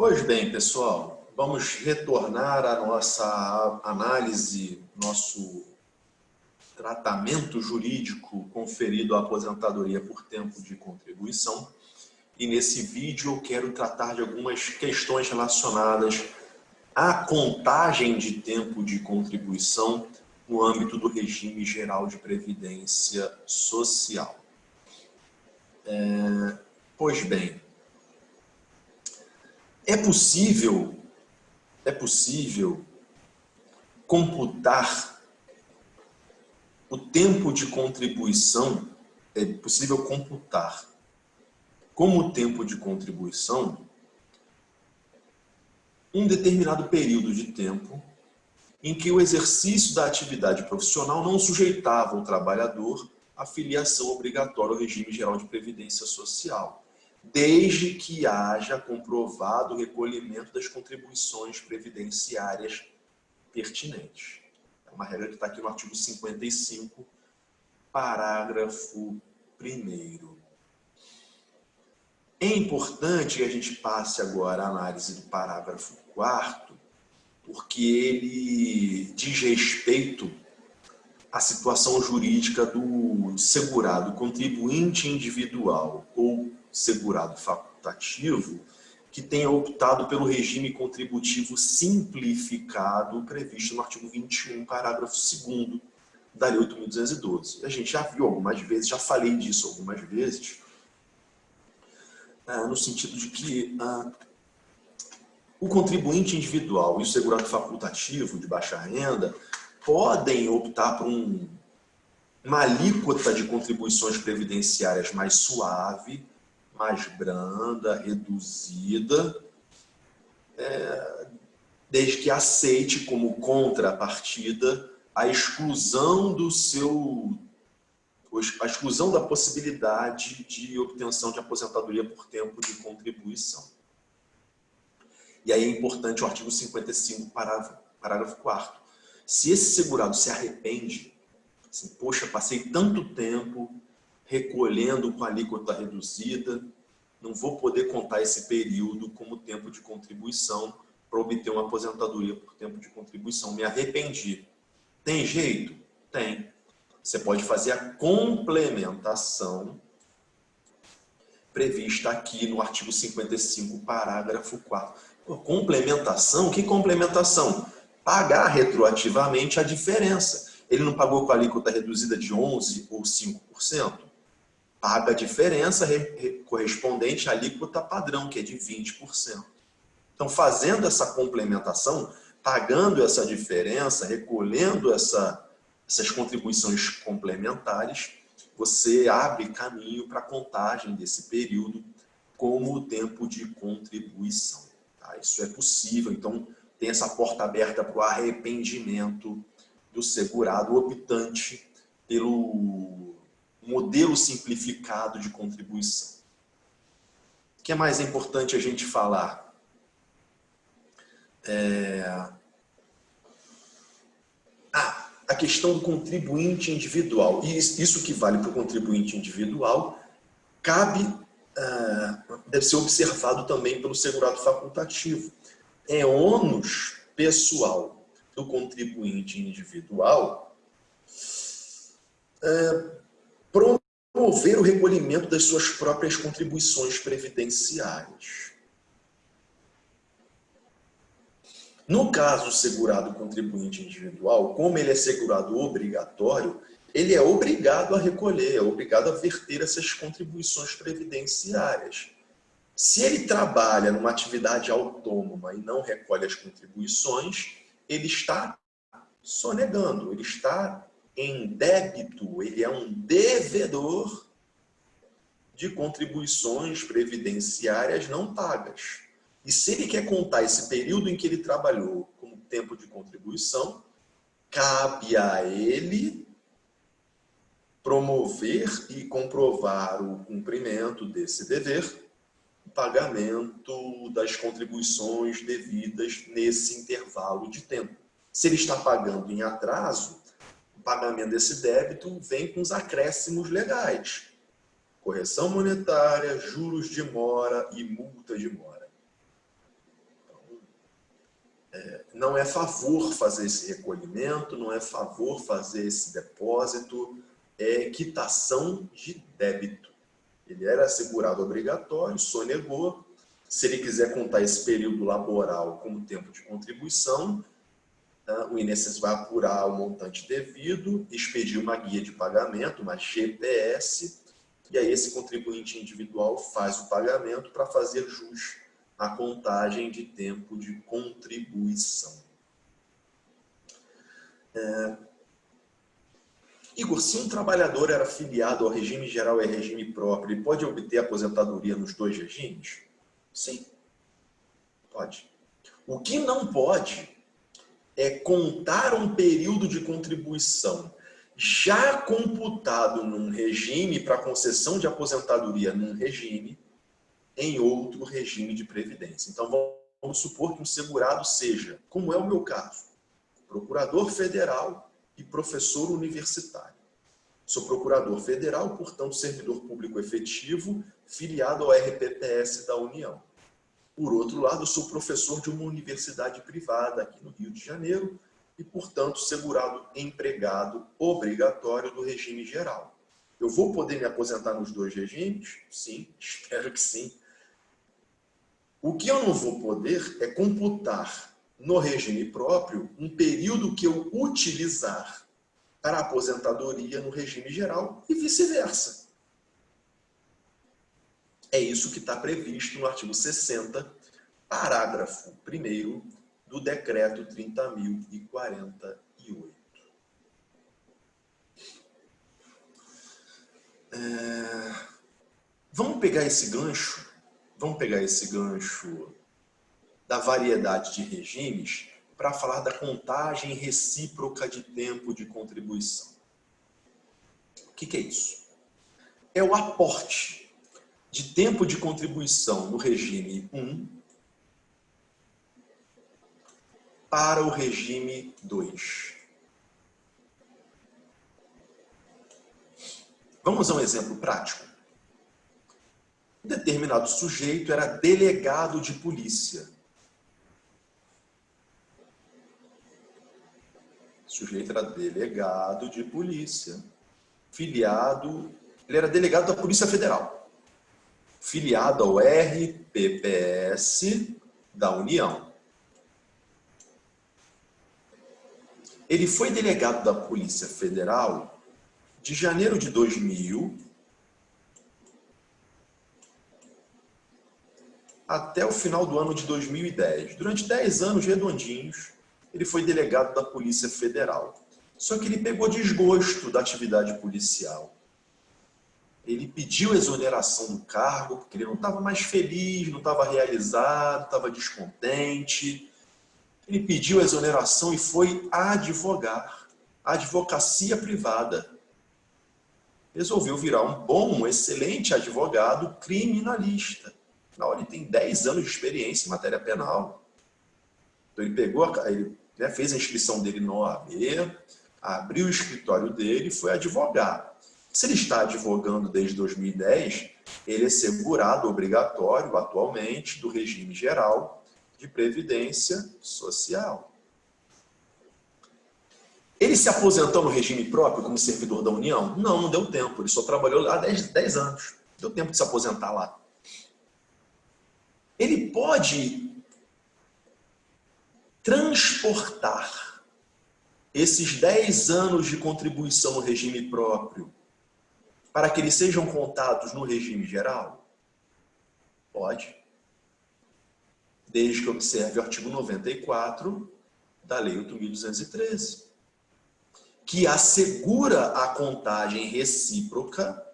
Pois bem, pessoal, vamos retornar à nossa análise, nosso tratamento jurídico conferido à aposentadoria por tempo de contribuição. E nesse vídeo eu quero tratar de algumas questões relacionadas à contagem de tempo de contribuição no âmbito do regime geral de previdência social. Pois bem, é possível computar o tempo de contribuição, é possível computar como tempo de contribuição um determinado período de tempo em que o exercício da atividade profissional não sujeitava o trabalhador à filiação obrigatória ao regime geral de previdência social, desde que haja comprovado o recolhimento das contribuições previdenciárias pertinentes. É uma regra que está aqui no artigo 55, parágrafo 1º. É importante que a gente passe agora a análise do parágrafo 4º, porque ele diz respeito à situação jurídica do segurado contribuinte individual ou segurado facultativo que tenha optado pelo regime contributivo simplificado previsto no artigo 21, parágrafo 2º da Lei 8.212. A gente já viu algumas vezes, já falei disso algumas vezes, no sentido de que o contribuinte individual e o segurado facultativo de baixa renda podem optar por uma alíquota de contribuições previdenciárias mais suave, mais branda, reduzida, desde que aceite como contrapartida a exclusão da possibilidade de obtenção de aposentadoria por tempo de contribuição. E aí é importante o artigo 55, parágrafo 4º. Se esse segurado se arrepende, assim, poxa, passei tanto tempo recolhendo com alíquota reduzida, não vou poder contar esse período como tempo de contribuição para obter uma aposentadoria por tempo de contribuição. Me arrependi. Tem jeito? Tem. Você pode fazer a complementação prevista aqui no artigo 55, parágrafo 4º. Complementação? Que complementação? Pagar retroativamente a diferença. Ele não pagou com a alíquota reduzida de 11% ou 5%? Paga a diferença correspondente à alíquota padrão, que é de 20%. Então, fazendo essa complementação, pagando essa diferença, recolhendo essas contribuições complementares, você abre caminho para a contagem desse período como tempo de contribuição. Tá? Isso é possível, então tem essa porta aberta para o arrependimento do segurado optante pelo modelo simplificado de contribuição. O que é mais importante a gente falar? A questão do contribuinte individual. E isso que vale para o contribuinte individual, deve ser observado também pelo segurado facultativo. É ônus pessoal do contribuinte individual promover o recolhimento das suas próprias contribuições previdenciárias. No caso segurado contribuinte individual, como ele é segurado obrigatório, ele é obrigado a recolher, é obrigado a verter essas contribuições previdenciárias. Se ele trabalha numa atividade autônoma e não recolhe as contribuições, ele está sonegando, ele está em débito, ele é um devedor de contribuições previdenciárias não pagas. E se ele quer contar esse período em que ele trabalhou como tempo de contribuição, cabe a ele promover e comprovar o cumprimento desse dever, o pagamento das contribuições devidas nesse intervalo de tempo. Se ele está pagando em atraso, o pagamento desse débito vem com os acréscimos legais. Correção monetária, juros de mora e multa de mora. não é favor fazer esse recolhimento, não é favor fazer esse depósito, é quitação de débito. Ele era segurado obrigatório, sonegou. Se ele quiser contar esse período laboral como tempo de contribuição, o INSS vai apurar o montante devido, expedir uma guia de pagamento, uma GPS, e aí esse contribuinte individual faz o pagamento para fazer jus à contagem de tempo de contribuição. Igor, se um trabalhador era filiado ao regime geral e regime próprio, ele pode obter aposentadoria nos dois regimes? Sim, pode. O que não pode é contar um período de contribuição já computado num regime para concessão de aposentadoria num regime, em outro regime de previdência. Então, vamos supor que um segurado seja, como é o meu caso, procurador federal e professor universitário. Sou procurador federal, portanto, servidor público efetivo, filiado ao RPPS da União. Por outro lado, eu sou professor de uma universidade privada aqui no Rio de Janeiro e, portanto, segurado empregado obrigatório do regime geral. Eu vou poder me aposentar nos dois regimes? Sim, espero que sim. O que eu não vou poder é computar no regime próprio um período que eu utilizar para a aposentadoria no regime geral e vice-versa. É isso que está previsto no artigo 60, parágrafo 1º do Decreto 30.048. Vamos pegar esse gancho da variedade de regimes para falar da contagem recíproca de tempo de contribuição. O que é isso? É o aporte de tempo de contribuição no regime 1 para o regime 2. Vamos a um exemplo prático. Um determinado sujeito era delegado de polícia. O sujeito era delegado de polícia, filiado, ele era delegado da Polícia Federal, filiado ao RPPS da União. Ele foi delegado da Polícia Federal de janeiro de 2000 até o final do ano de 2010. Durante 10 anos redondinhos, ele foi delegado da Polícia Federal. Só que ele pegou desgosto da atividade policial. Ele pediu exoneração do cargo, porque ele não estava mais feliz, não estava realizado, estava descontente. Ele pediu exoneração e foi advogar, advocacia privada. Resolveu virar um bom, excelente advogado criminalista. Afinal, ele tem 10 anos de experiência em matéria penal. Então, ele fez a inscrição dele no OAB, abriu o escritório dele e foi advogar. Se ele está advogando desde 2010, ele é segurado obrigatório, atualmente, do regime geral de previdência social. Ele se aposentou no regime próprio como servidor da União? Não, não deu tempo. Ele só trabalhou lá 10 anos. Deu tempo de se aposentar lá. Ele pode transportar esses 10 anos de contribuição no regime próprio para que eles sejam contados no regime geral? Pode. Desde que observe o artigo 94 da Lei 8.213, que assegura a contagem recíproca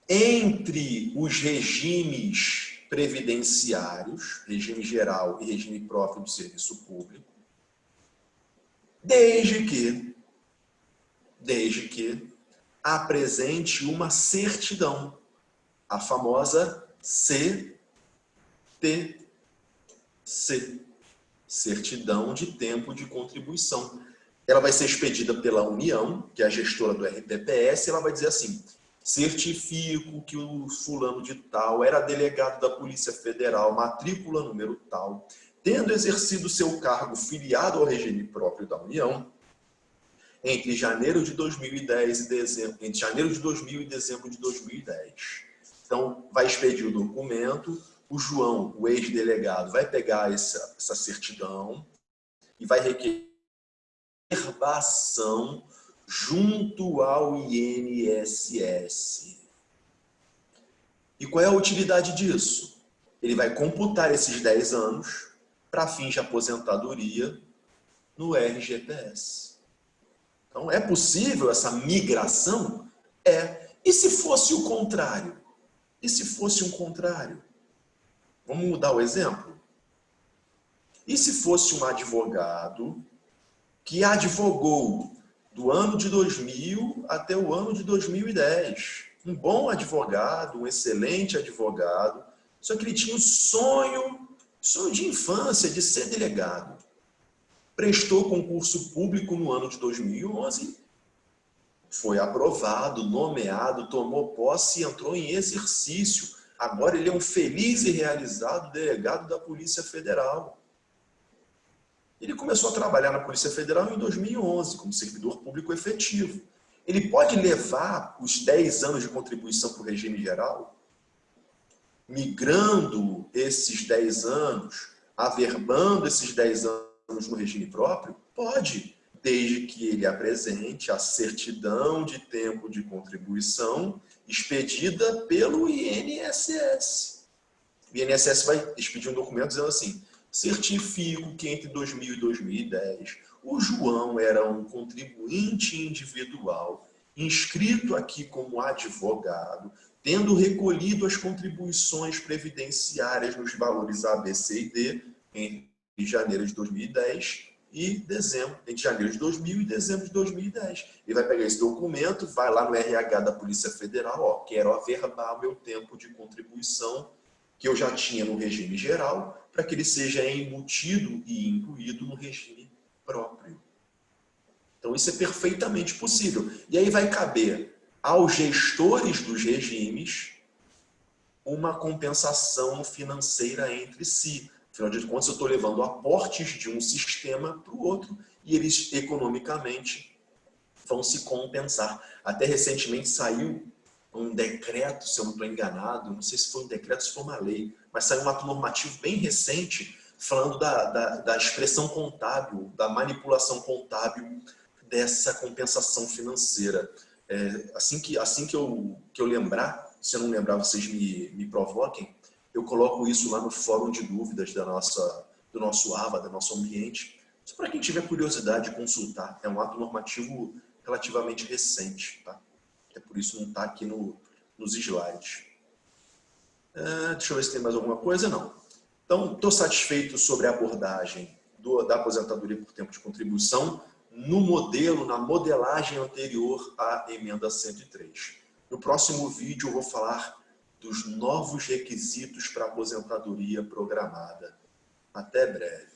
entre os regimes previdenciários, regime geral e regime próprio do serviço público, desde que apresente uma certidão, a famosa CTC, Certidão de Tempo de Contribuição. Ela vai ser expedida pela União, que é a gestora do RPPS, e ela vai dizer assim: certifico que o fulano de tal era delegado da Polícia Federal, matrícula número tal, tendo exercido seu cargo filiado ao regime próprio da União, entre janeiro de 2010 e dezembro de 2010. Então, vai expedir o documento, o João, o ex-delegado, vai pegar essa certidão e vai requerer verbação junto ao INSS. E qual é a utilidade disso? Ele vai computar esses 10 anos para fins de aposentadoria no RGPS. Então, é possível essa migração? É. E se fosse o contrário? E se fosse um contrário? Vamos mudar o exemplo? E se fosse um advogado que advogou do ano de 2000 até o ano de 2010? Um bom advogado, um excelente advogado, só que ele tinha um sonho de infância, de ser delegado. Prestou concurso público no ano de 2011, foi aprovado, nomeado, tomou posse e entrou em exercício. Agora ele é um feliz e realizado delegado da Polícia Federal. Ele começou a trabalhar na Polícia Federal em 2011, como servidor público efetivo. Ele pode levar os 10 anos de contribuição para o regime geral, migrando esses 10 anos, averbando esses 10 anos no regime próprio? Pode, desde que ele apresente a certidão de tempo de contribuição expedida pelo INSS. O INSS vai expedir um documento dizendo assim: certifico que entre 2000 e 2010 o João era um contribuinte individual, inscrito aqui como advogado, tendo recolhido as contribuições previdenciárias nos valores A, B, C e D entre janeiro de 2010 e dezembro, entre janeiro de 2000 e dezembro de 2010. Ele vai pegar esse documento, vai lá no RH da Polícia Federal, ó, quero averbar meu tempo de contribuição que eu já tinha no regime geral, para que ele seja embutido e incluído no regime próprio. Então isso é perfeitamente possível. E aí vai caber aos gestores dos regimes uma compensação financeira entre si. Afinal de contas, eu estou levando aportes de um sistema para o outro e eles economicamente vão se compensar. Até recentemente saiu um decreto, se eu não estou enganado, não sei se foi um decreto, se foi uma lei, mas saiu um ato normativo bem recente falando da expressão contábil, da manipulação contábil dessa compensação financeira. Assim que eu lembrar, se eu não lembrar, vocês me provoquem, eu coloco isso lá no fórum de dúvidas do nosso AVA, do nosso ambiente, só para quem tiver curiosidade de consultar. É um ato normativo relativamente recente, tá? É por isso não está aqui nos slides. Deixa eu ver se tem mais alguma coisa. Não. Então, estou satisfeito sobre a abordagem da aposentadoria por tempo de contribuição no modelo, na modelagem anterior à emenda 103. No próximo vídeo eu vou falar dos novos requisitos para aposentadoria programada. Até breve.